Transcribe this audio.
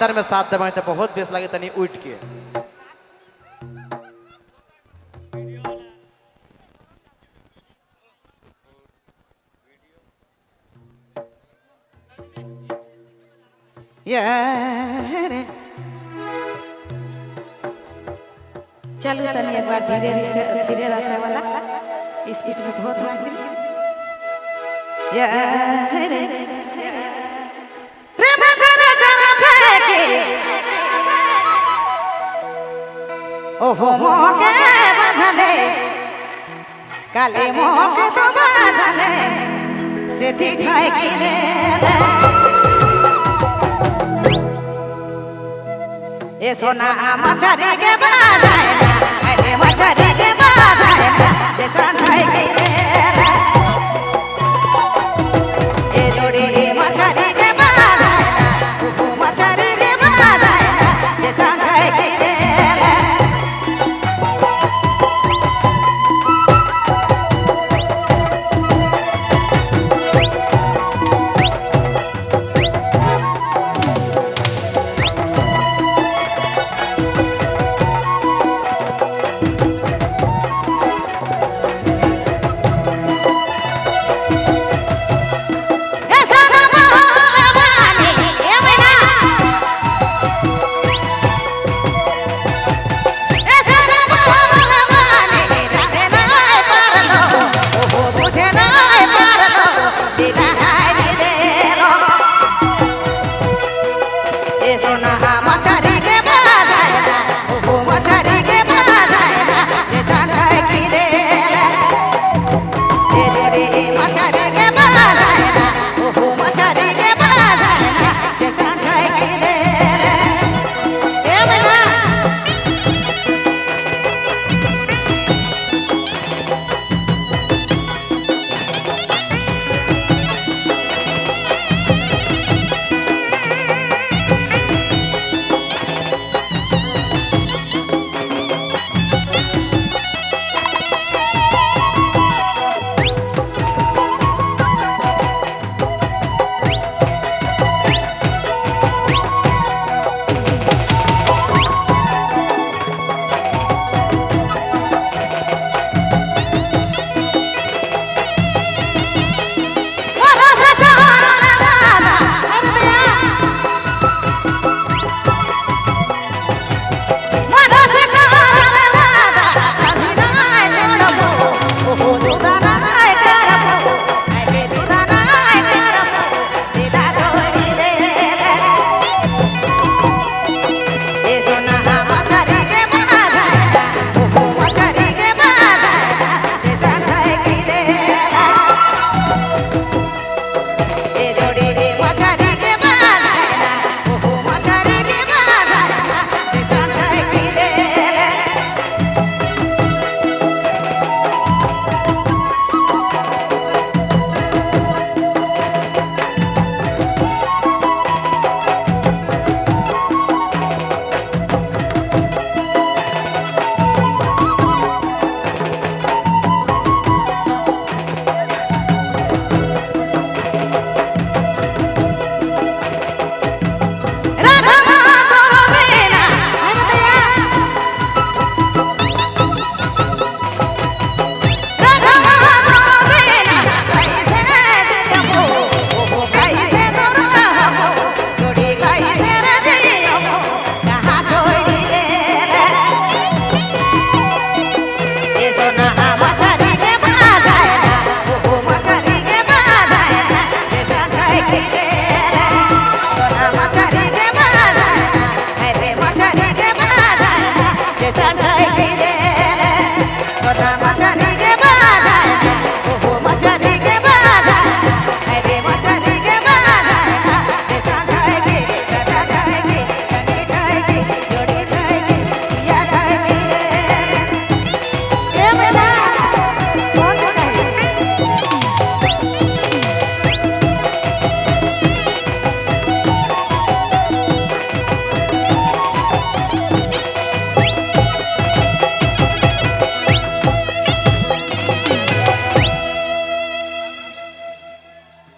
दर में साथ दबाए तो बहुत बेस लगे तनी उठ के यार चलो तनी एक बार धीरे रसे वाला स्पीड में बहुत नाच यार प्रेम करे जरा फेंके ओहो मोके बंधले काले मोके तो बंधले से थी ठाई की रे ए सोना मछरी के बाजाए ना अरे मछरी के बाजाए ना जे संधाई के ए जोड़ी मछरी के बाजाए ना तू मछरी के बाजाए ना जे संधाई के सोना